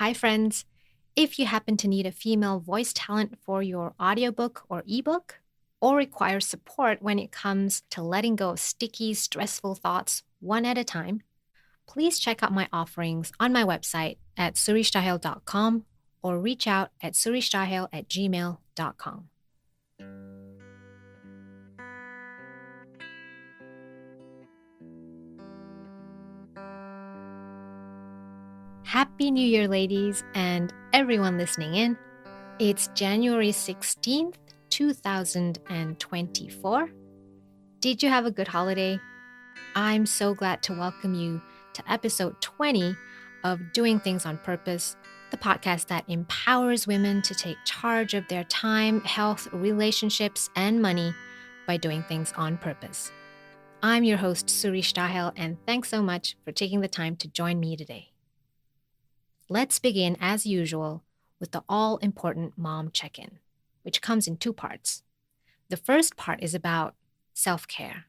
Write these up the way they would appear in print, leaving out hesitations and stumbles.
Hi, friends. If you happen to need a female voice talent for your audiobook or ebook, or require support when it comes to letting go of sticky, stressful thoughts one at a time, please check out my offerings on my website at suristahel.com or reach out at suristahel@gmail.com. Happy New Year, ladies, and everyone listening in. It's January 16th, 2024. Did you have a good holiday? I'm so glad to welcome you to episode 20 of Doing Things on Purpose, the podcast that empowers women to take charge of their time, health, relationships, and money by doing things on purpose. I'm your host, Suri, and thanks so much for taking the time to join me today. Let's begin, as usual, with the all-important mom check-in, which comes in two parts. The first part is about self-care.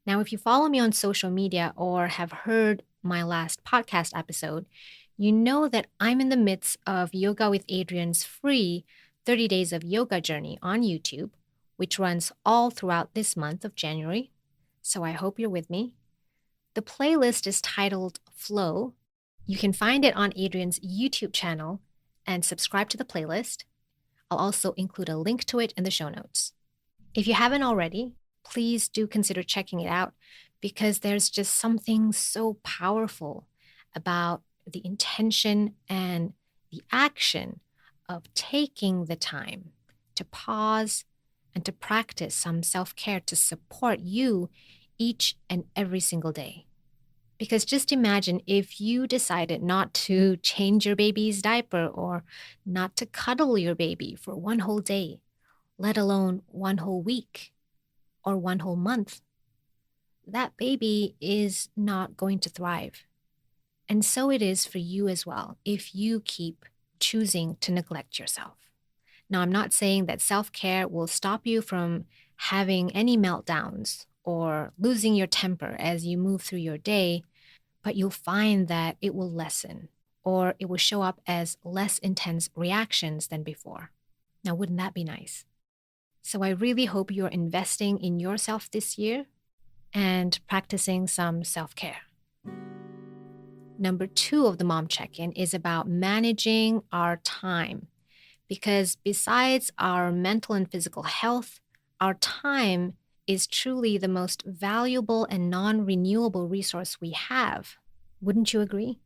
Now, if you follow me on social media or have heard my last podcast episode, you know that I'm in the midst of Yoga with Adrienne's free 30 Days of Yoga journey on YouTube, which runs all throughout this month of January. So I hope you're with me. The playlist is titled Flow. You can find it on Adrienne's YouTube channel and subscribe to the playlist. I'll also include a link to it in the show notes. If you haven't already, please do consider checking it out because there's just something so powerful about the intention and the action of taking the time to pause and to practice some self-care to support you each and every single day. Because just imagine if you decided not to change your baby's diaper or not to cuddle your baby for one whole day, let alone one whole week or one whole month. That baby is not going to thrive. And so it is for you as well if you keep choosing to neglect yourself. Now, I'm not saying that self-care will stop you from having any meltdowns or losing your temper as you move through your day, but you'll find that it will lessen or it will show up as less intense reactions than before. Now, wouldn't that be nice? So I really hope you're investing in yourself this year and practicing some self-care. Number 2 of the mom check-in is about managing our time. Because besides our mental and physical health, our time is truly the most valuable and non-renewable resource we have. Wouldn't you agree?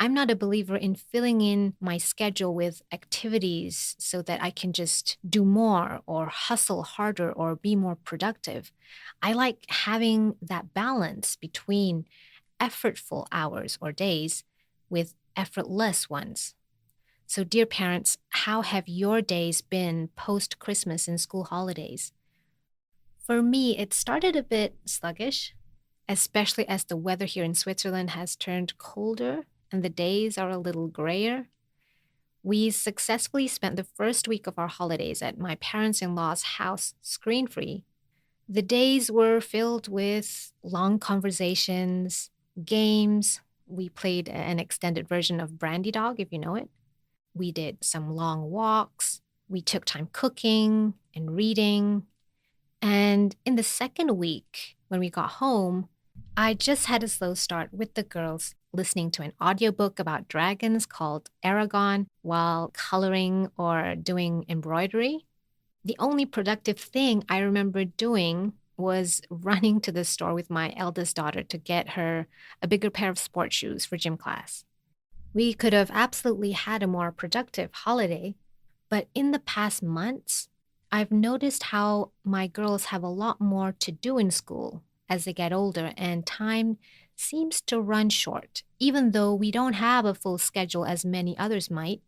I'm not a believer in filling in my schedule with activities so that I can just do more or hustle harder or be more productive. I like having that balance between effortful hours or days with effortless ones. So, dear parents, how have your days been post-Christmas and school holidays? For me, it started a bit sluggish, especially as the weather here in Switzerland has turned colder and the days are a little grayer. We successfully spent the first week of our holidays at my parents-in-law's house screen-free. The days were filled with long conversations, games. We played an extended version of Brandy Dog, if you know it. We did some long walks. We took time cooking and reading. And in the second week, when we got home, I just had a slow start with the girls listening to an audiobook about dragons called Aragon while coloring or doing embroidery. The only productive thing I remember doing was running to the store with my eldest daughter to get her a bigger pair of sports shoes for gym class. We could have absolutely had a more productive holiday, but in the past months, I've noticed how my girls have a lot more to do in school as they get older, and time seems to run short. Even though we don't have a full schedule as many others might,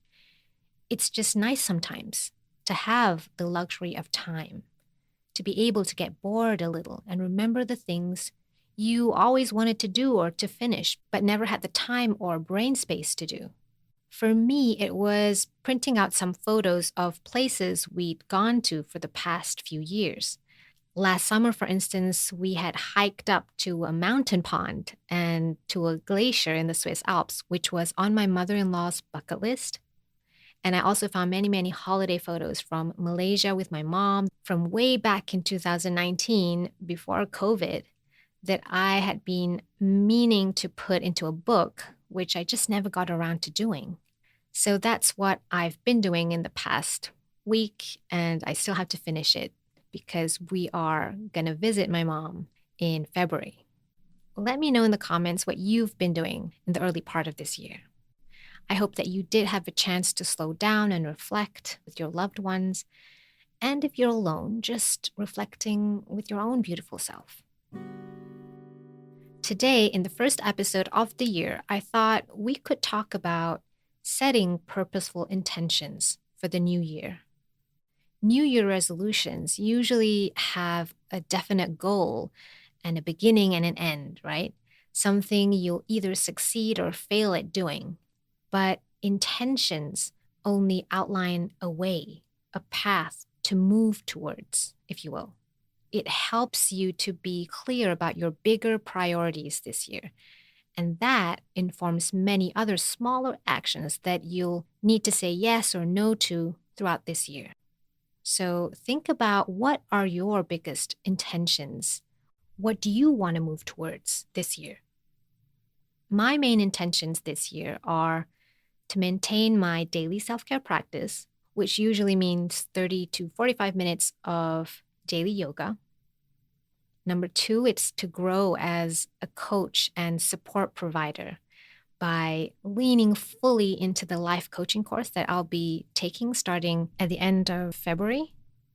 it's just nice sometimes to have the luxury of time, to be able to get bored a little and remember the things you always wanted to do or to finish, but never had the time or brain space to do. For me, it was printing out some photos of places we'd gone to for the past few years. Last summer, for instance, we had hiked up to a mountain pond and to a glacier in the Swiss Alps, which was on my mother in law's bucket list. And I also found many, many holiday photos from Malaysia with my mom from way back in 2019, before COVID, that I had been meaning to put into a book, which I just never got around to doing. So that's what I've been doing in the past week, and I still have to finish it because we are going to visit my mom in February. Let me know in the comments what you've been doing in the early part of this year. I hope that you did have a chance to slow down and reflect with your loved ones. And if you're alone, just reflecting with your own beautiful self. Today, in the first episode of the year, I thought we could talk about setting purposeful intentions for the new year. New Year resolutions usually have a definite goal and a beginning and an end, right? Something you'll either succeed or fail at doing. But intentions only outline a way, a path to move towards, if you will. It helps you to be clear about your bigger priorities this year. And that informs many other smaller actions that you'll need to say yes or no to throughout this year. So think about, what are your biggest intentions? What do you want to move towards this year? My main intentions this year are to maintain my daily self-care practice, which usually means 30 to 45 minutes of daily yoga. Number 2, it's to grow as a coach and support provider by leaning fully into the life coaching course that I'll be taking starting at the end of February.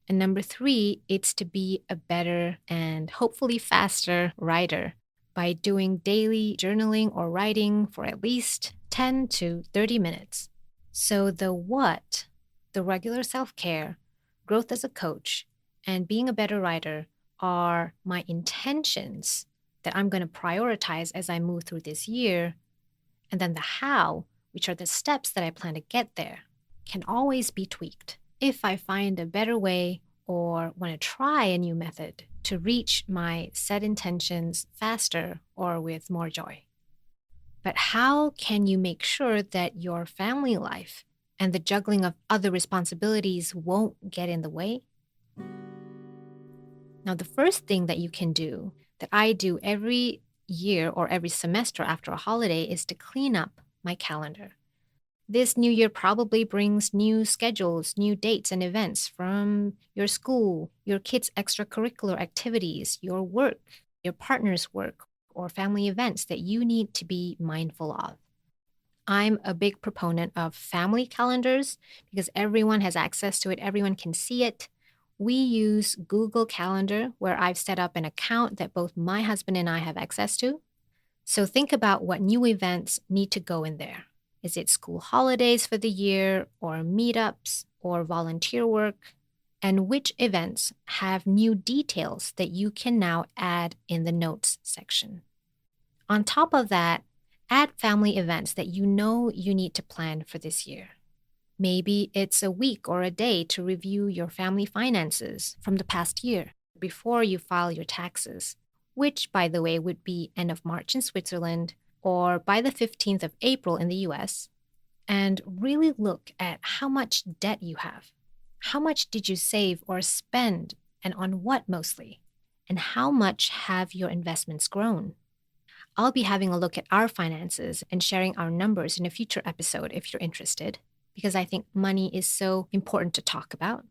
And number 3, it's to be a better and hopefully faster writer by doing daily journaling or writing for at least 10 to 30 minutes. So the what, the regular self-care, growth as a coach, and being a better writer are my intentions that I'm going to prioritize as I move through this year. And then the how, which are the steps that I plan to get there, can always be tweaked if I find a better way or want to try a new method to reach my set intentions faster or with more joy. But how can you make sure that your family life and the juggling of other responsibilities won't get in the way? Now, the first thing that you can do, that I do every year or every semester after a holiday, is to clean up my calendar. This new year probably brings new schedules, new dates and events from your school, your kids' extracurricular activities, your work, your partner's work, or family events that you need to be mindful of. I'm a big proponent of family calendars because everyone has access to it, everyone can see it. We use Google Calendar, where I've set up an account that both my husband and I have access to. So think about what new events need to go in there. Is it school holidays for the year, or meetups, or volunteer work? And which events have new details that you can now add in the notes section? On top of that, add family events that you know you need to plan for this year. Maybe it's a week or a day to review your family finances from the past year before you file your taxes, which, by the way, would be end of March in Switzerland or by the 15th of April in the US. And really look at how much debt you have. How much did you save or spend, and on what mostly? And how much have your investments grown? I'll be having a look at our finances and sharing our numbers in a future episode if you're interested, because I think money is so important to talk about.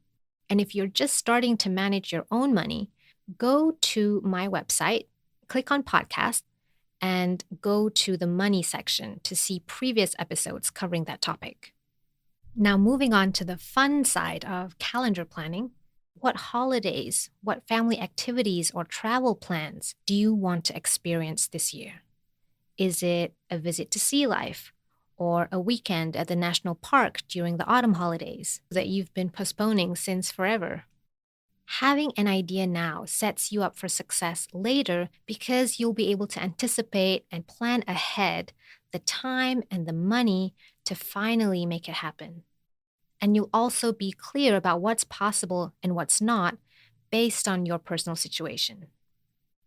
And if you're just starting to manage your own money, go to my website, click on podcast, and go to the money section to see previous episodes covering that topic. Now, moving on to the fun side of calendar planning, what holidays, what family activities or travel plans do you want to experience this year? Is it a visit to sea life or a weekend at the national park during the autumn holidays that you've been postponing since forever? Having an idea now sets you up for success later because you'll be able to anticipate and plan ahead the time and the money to finally make it happen. And you'll also be clear about what's possible and what's not based on your personal situation.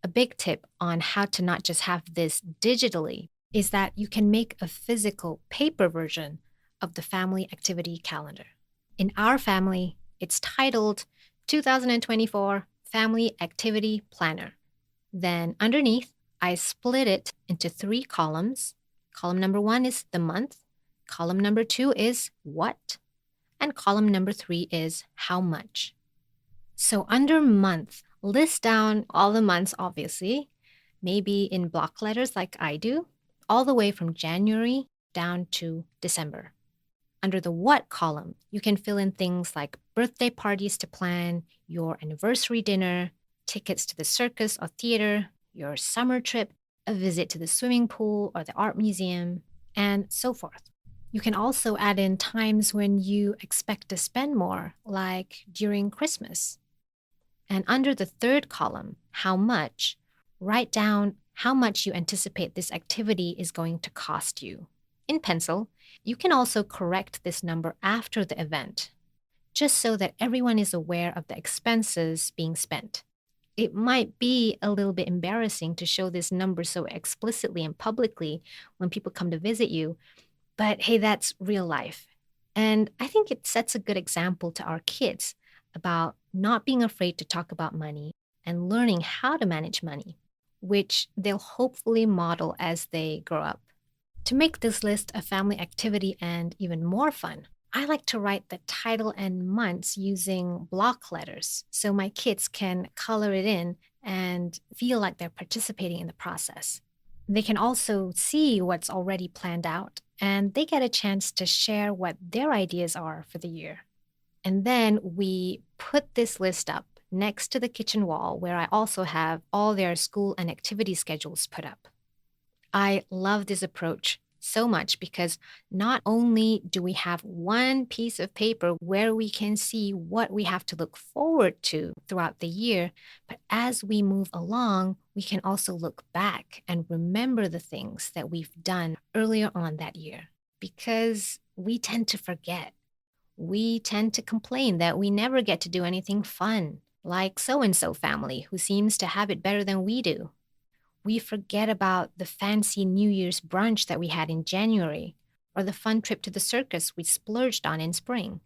A big tip on how to not just have this digitally is that you can make a physical paper version of the family activity calendar. In our family, it's titled 2024 Family Activity Planner. Then underneath, I split it into 3 columns. Column number 1 is the month, column number 2 is what, and column number 3 is how much. So under month, list down all the months, obviously, maybe in block letters like I do, all the way from January down to December. Under the what column, you can fill in things like birthday parties to plan, your anniversary dinner, tickets to the circus or theater, your summer trip, a visit to the swimming pool or the art museum, and so forth. You can also add in times when you expect to spend more, like during Christmas. And under the third column, how much, write down how much you anticipate this activity is going to cost you. In pencil, you can also correct this number after the event, just so that everyone is aware of the expenses being spent. It might be a little bit embarrassing to show this number so explicitly and publicly when people come to visit you, but hey, that's real life. And I think it sets a good example to our kids about not being afraid to talk about money and learning how to manage money, which they'll hopefully model as they grow up. To make this list a family activity and even more fun, I like to write the title and months using block letters so my kids can color it in and feel like they're participating in the process. They can also see what's already planned out, and they get a chance to share what their ideas are for the year. And then we put this list up next to the kitchen wall where I also have all their school and activity schedules put up. I love this approach so much because not only do we have one piece of paper where we can see what we have to look forward to throughout the year, but as we move along, we can also look back and remember the things that we've done earlier on that year because we tend to forget. We tend to complain that we never get to do anything fun, like so-and-so family who seems to have it better than we do. We forget about the fancy New Year's brunch that we had in January or the fun trip to the circus we splurged on in spring.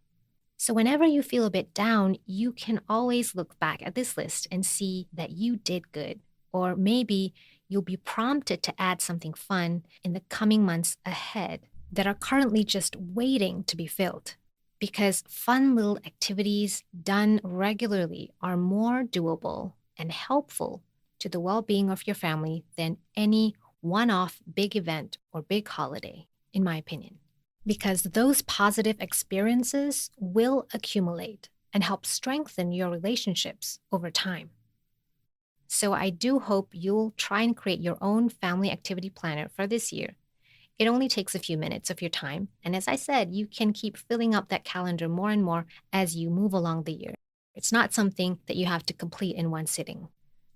So whenever you feel a bit down, you can always look back at this list and see that you did good. Or maybe you'll be prompted to add something fun in the coming months ahead that are currently just waiting to be filled. Because fun little activities done regularly are more doable and helpful to the well-being of your family than any one-off big event or big holiday, in my opinion. Because those positive experiences will accumulate and help strengthen your relationships over time. So I do hope you'll try and create your own family activity planner for this year. It only takes a few minutes of your time, and as I said, you can keep filling up that calendar more and more as you move along the year. It's not something that you have to complete in one sitting.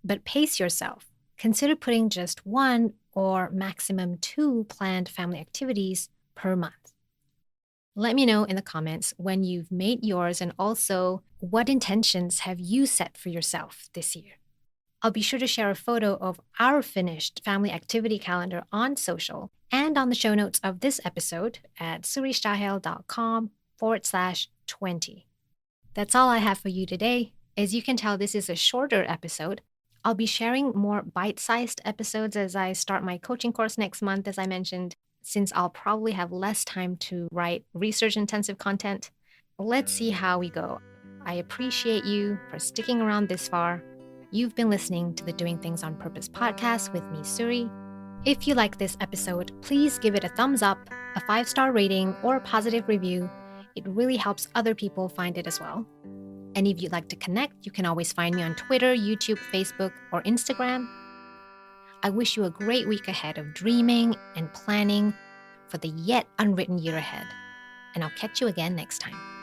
But pace yourself. Consider putting just 1 or maximum 2 planned family activities per month. Let me know in the comments when you've made yours and also what intentions have you set for yourself this year. I'll be sure to share a photo of our finished family activity calendar on social and on the show notes of this episode at suristahel.com/20. That's all I have for you today. As you can tell, this is a shorter episode. I'll be sharing more bite-sized episodes as I start my coaching course next month, as I mentioned, since I'll probably have less time to write research-intensive content. Let's see how we go. I appreciate you for sticking around this far. You've been listening to the Doing Things on Purpose podcast with me, Suri. If you like this episode, please give it a thumbs up, a 5-star rating, or a positive review. It really helps other people find it as well. And if you'd like to connect, you can always find me on Twitter, YouTube, Facebook, or Instagram. I wish you a great week ahead of dreaming and planning for the yet unwritten year ahead. And I'll catch you again next time.